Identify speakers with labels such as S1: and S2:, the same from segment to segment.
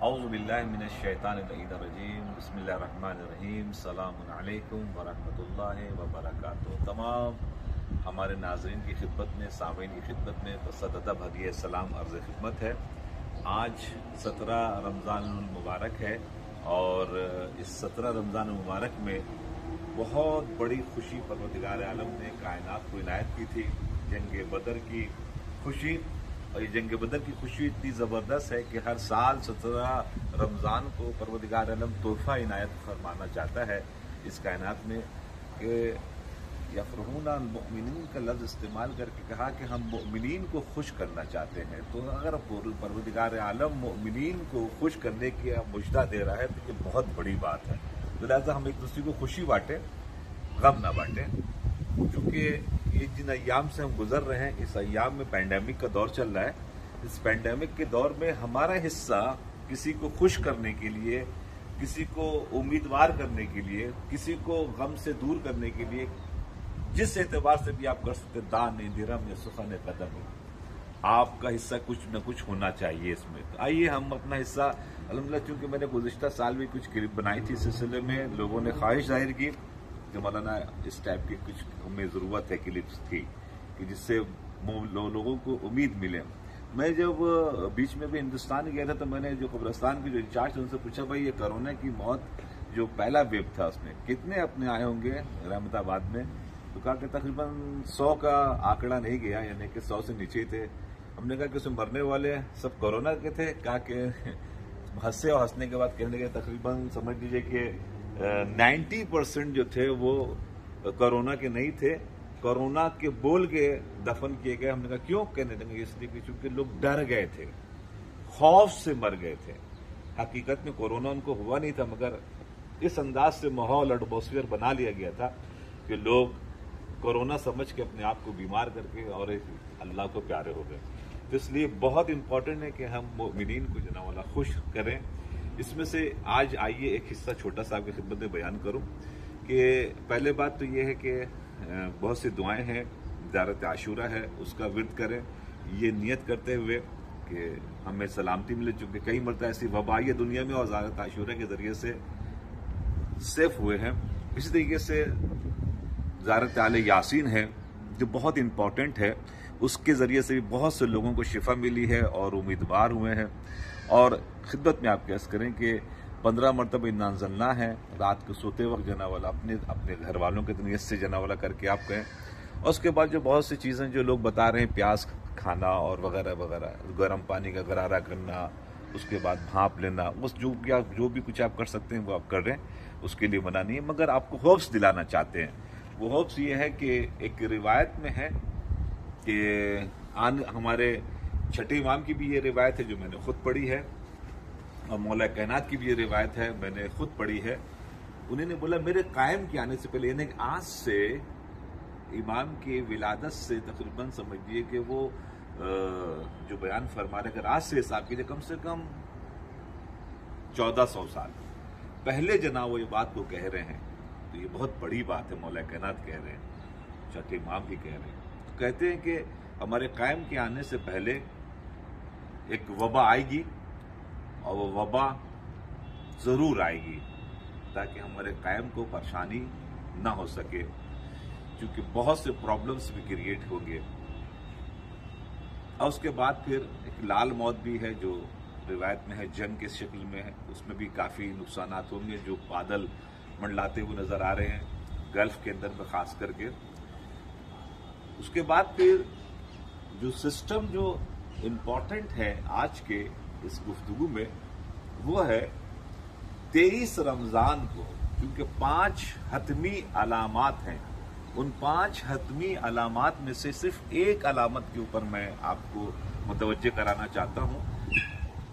S1: औज़ुबिल्लाहिमिनश्शैतानिर्रजीम बिस्मिल्लाहिर्रहमानिर्रहीम सलामुन अलैकुम वरहमतुल्लाहि वबरकातुहू। तमाम हमारे नाज़रीन की खिदमत में, सामीन की खिदमत में बसअदब हदिया सलाम अर्ज़ खिदमत है। आज 17 रमज़ान मुबारक है और इस 17 रमज़ान मुबारक में बहुत बड़ी खुशी परवरदिगार आलम ने कायनात को इनायत की थी। जंग बदर की खुशी, और ये जंग बदर की खुशी इतनी ज़बरदस्त है कि हर साल 17 रमज़ान को परवरदिगार आलम तोहफ़ा इनायत फरमाना चाहता है इस कायनात में कि यफ़रहून अल मुमिनीन का लफ्ज़ इस्तेमाल करके कहा कि हम मुमिनीन को खुश करना चाहते हैं। तो अगर परवरदिगार आलम मुमिनीन को खुश करने की मुजदा दे रहा है तो ये बहुत बड़ी बात है। तो लिहाजा हम एक दूसरे को खुशी बांटें, गम ना बांटें, क्योंकि ये जिन अय्याम से हम गुजर रहे हैं, इस अय्याम में पैंडेमिक का दौर चल रहा है। इस पैंडेमिक के दौर में हमारा हिस्सा किसी को खुश करने के लिए, किसी को उम्मीदवार करने के लिए, किसी को गम से दूर करने के लिए, जिस एतबार से भी आप कर सकते, दान दिरहम या सुखन कदम, आपका हिस्सा कुछ न कुछ होना चाहिए इसमें। तो आइए हम अपना हिस्सा, अल्हम्दुलिल्लाह, चूंकि मैंने गुज़िश्ता साल भी कुछ क्लिप बनाई थी, इस सिलसिले में लोगों ने ख्वाहिश जाहिर की कि मौलाना इस टाइप की कुछ हमें ज़रूरत है क्लिप्स थी कि जिससे लोगों को उम्मीद मिले। मैं जब बीच में भी हिंदुस्तान गया था तो मैंने जो कब्रिस्तान के जो इंचार्ज थे उनसे पूछा, भाई ये कोरोना की मौत जो पहला वेव था उसमें कितने अपने आए होंगे रहमताबाद में? तो कहा कि तकरीबन 100 का आंकड़ा नहीं गया, यानी कि 100 से नीचे ही थे। हमने कहा कि उसमें मरने वाले सब कोरोना के थे? कहा कि हंसे और हंसने के बाद कहने के तकरीबन समझ लीजिए कि 90% जो थे वो कोरोना के नहीं थे, कोरोना के बोल के दफन किए गए। हमने कहा क्यों? कहने लगे इसलिए कि चूंकि लोग डर गए थे, खौफ से मर गए थे। हकीकत में कोरोना उनको हुआ नहीं था, मगर इस अंदाज से माहौल एटमॉस्फेयर बना लिया गया था कि लोग कोरोना समझ के अपने आप को बीमार करके और अल्लाह को प्यारे हो गए। तो इसलिए बहुत इंपॉर्टेंट है कि हम मोमिनीन को जना वाला खुश करें। इसमें से आज आइए एक हिस्सा छोटा सा आपकी खिदमत में बयान करूं कि पहले बात तो ये है कि बहुत सी दुआएं हैं, ज़ियारत आशूरा है, उसका विर्द करें, ये नियत करते हुए कि हमें सलामती मिले, चूंकि कई मरतबा ऐसी वबा आई है दुनिया में और ज़ियारत आशूरा के जरिए से सेफ हुए हैं। इसी तरीके से ज़ियारत आले यासीन है जो बहुत इंपॉर्टेंट है, उसके ज़रिए से भी बहुत से लोगों को शिफा मिली है और उम्मीदवार हुए हैं। और खिदमत में आप कैसे करें कि 15 मरतबा इन्ना अंज़लना है, रात को सोते वक्त जना वाला अपने घर वालों के नीयत से जना वाला करके आप कहें। और उसके बाद जो बहुत सी चीज़ें जो लोग बता रहे हैं, प्याज खाना और वगैरह वगैरह, गर्म पानी का गरारा करना, उसके बाद भाप लेना, बस जो भी कुछ आप कर सकते हैं वो आप कर रहे हैं, उसके लिए मना नहीं है। मगर आपको होप्स दिलाना चाहते हैं। वो होप्स ये है कि एक रिवायत में है कि हमारे छठे इमाम की भी ये रिवायत है जो मैंने खुद पढ़ी है, और मौला कायनात की भी ये रिवायत है मैंने खुद पढ़ी है। उन्होंने बोला मेरे कायम के आने से पहले, यानी आज से इमाम की विलादत से तकरीबन समझिए कि वो जो बयान फरमा रहे, अगर आज से हिसाब कीजिए कम से कम 1400 साल पहले जना वो ये बात को कह रहे हैं। तो ये बहुत बड़ी बात है, मौला कायनात कह रहे हैं, छठे इमाम भी कह रहे हैं। तो कहते हैं कि हमारे कायम के आने से पहले एक वबा आएगी और वो वबा जरूर आएगी ताकि हमारे कायम को परेशानी ना हो सके, क्योंकि बहुत से प्रॉब्लम्स भी क्रिएट होंगे। और उसके बाद फिर एक लाल मौत भी है जो रिवायत में है, जंग के शक्ल में है, उसमें भी काफ़ी नुकसानात होंगे जो बादल मंडलाते हुए नजर आ रहे हैं गल्फ के अंदर में खास करके। उसके बाद फिर जो सिस्टम जो इम्पोर्टेंट है आज के इस गुफ्तगू में, वो है 23 रमज़ान को, क्योंकि 5 हतमी अलामात हैं। उन 5 हतमी अलामात में से सिर्फ एक अलामत के ऊपर मैं आपको मुतवज्जे कराना चाहता हूं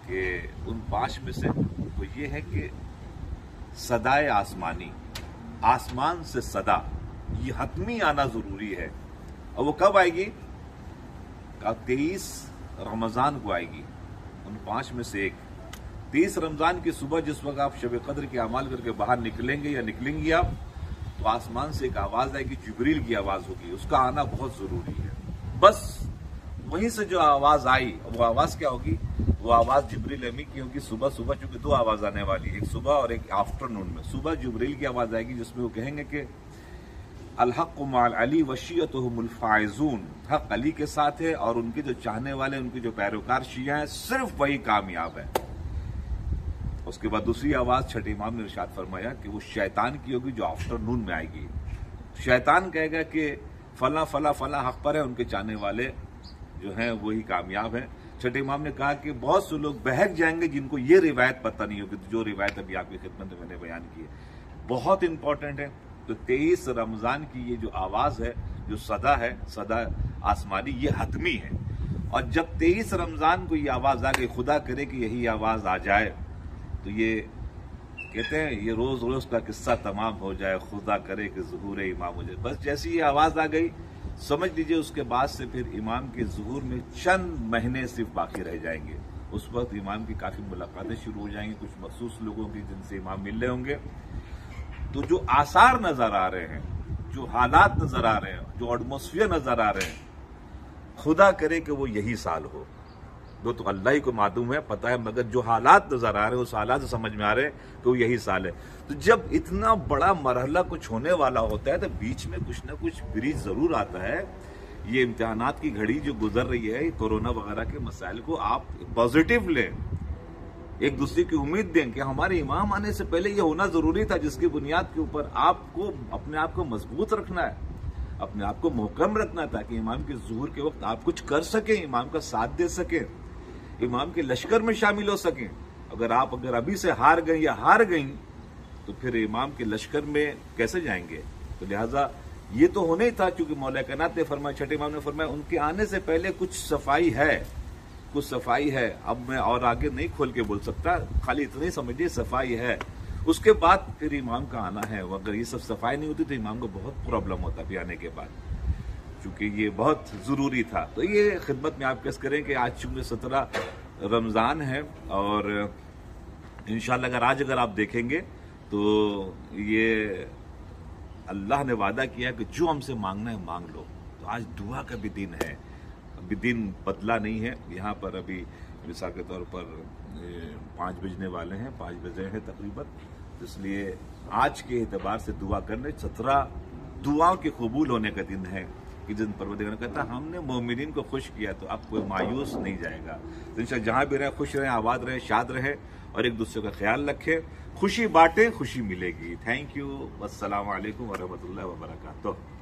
S1: कि उन 5 में से वो ये है कि सदाए आसमानी, आसमान से सदा, ये हतमी आना जरूरी है। और वो कब आएगी? 23 रमज़ान को आएगी। उन 5 में से एक 23 रमज़ान की सुबह जिस वक्त आप शब कद्र के अमाल करके बाहर निकलेंगे या निकलेंगी आप, तो आसमान से एक आवाज आएगी, जिब्रील की आवाज होगी, उसका आना बहुत जरूरी है। बस वहीं से जो आवाज आई, वो आवाज क्या होगी वो आवाज जिब्रील अमी की होगी सुबह सुबह, चूंकि दो आवाज आने वाली है, एक सुबह और एक आफ्टरनून में। सुबह जिब्रील की आवाज आएगी जिसमें वो कहेंगे कि अल हक़ मअल अली वशियतुहुमुल फाइज़ून, हक अली के साथ है और उनके जो चाहने वाले, उनके जो पैरोकार शिया हैं, सिर्फ वही कामयाब है। उसके बाद दूसरी आवाज छठे इमाम ने इरशाद फरमाया कि वो शैतान की होगी जो आफ्टरनून में आएगी। शैतान कहेगा कि फला फला फला हक पर है, उनके चाहने वाले जो हैं वही कामयाब हैं। छठे इमाम ने कहा कि बहुत से लोग बहक जाएंगे जिनको ये रिवायत पता नहीं होगी, जो रिवायत अभी आपकी खिदमत में मैंने बयान की है, बहुत इंपॉर्टेंट है। तो 23 रमजान की ये जो आवाज है, जो सदा है, सदा आसमानी, ये हतमी है। और जब 23 रमजान को ये आवाज आ गई, खुदा करे कि यही आवाज आ जाए, तो ये कहते हैं ये रोज रोज का किस्सा तमाम हो जाए, खुदा करे कि ज़ुहूर इमाम हो जाए। बस जैसी ये आवाज आ गई, समझ लीजिए उसके बाद से फिर इमाम के ज़ुहूर में चंद महीने सिर्फ बाकी रह जाएंगे। उस वक्त इमाम की काफी मुलाकातें शुरू हो जाएंगी, कुछ मखसूस लोगों की जिनसे इमाम मिल रहे होंगे। तो जो आसार नजर आ रहे हैं, जो हालात नजर आ रहे हैं, जो एटमॉस्फेयर नजर आ रहे हैं, खुदा करे कि वो यही साल हो। वो तो अल्लाह ही को मालूम है, पता है, मगर जो हालात नजर आ रहे हैं उस हालात से समझ में आ रहे हैं कि वो यही साल है। तो जब इतना बड़ा मरहला कुछ होने वाला होता है तो बीच में कुछ ना कुछ ब्रिज जरूर आता है। ये इम्तिहानात की घड़ी जो गुजर रही है, कोरोना वगैरह के मसाइल को आप पॉजिटिव लें, एक दूसरे की उम्मीद दें कि हमारे इमाम आने से पहले ये होना जरूरी था, जिसकी बुनियाद के ऊपर आपको अपने आप को मजबूत रखना है, अपने आप को मुहकम रखना, ताकि इमाम के ज़ुहूर के वक्त आप कुछ कर सकें, इमाम का साथ दे सकें, इमाम के लश्कर में शामिल हो सकें। अगर अभी से हार गए या हार गई तो फिर इमाम के लश्कर में कैसे जाएंगे। तो लिहाजा ये तो होना ही था, क्योंकि मौला कायनात ने फरमाया, छठे इमाम ने फरमाया, उनके आने से पहले कुछ सफाई है, कुछ सफाई है। अब मैं और आगे नहीं खोल के बोल सकता, खाली इतना ही समझिए सफाई है। उसके बाद फिर इमाम का आना है। अगर ये सब सफाई नहीं होती तो इमाम को बहुत प्रॉब्लम होता भी आने के बाद, चूंकि ये बहुत जरूरी था। तो ये खिदमत में आप कैसे करें कि आज चूंकि 17 रमजान है और इंशाल्लाह अगर आप देखेंगे तो ये अल्लाह ने वादा किया कि जो हमसे मांगना है मांग लो। तो आज दुआ का भी दिन है, अभी दिन बदला नहीं है। यहाँ पर अभी मिसाल के तौर पर 5 बजने वाले हैं, 5 बजे हैं तकरीबन, इसलिए आज के एतबार से दुआ करने, 17 दुआओं के कबूल होने का दिन है कि जिन परवरदिगार ने कहता हमने मोमिनीन को खुश किया, तो अब कोई मायूस नहीं जाएगा। तो इंशाअल्लाह जहां भी रहे खुश रहें, आबाद रहे, शाद रहे और एक दूसरे का ख्याल रखें, खुशी बांटें, खुशी मिलेगी। Thank you. अस्सलाम वालेकुम वरहमतुल्लाहि वबरकातुहू।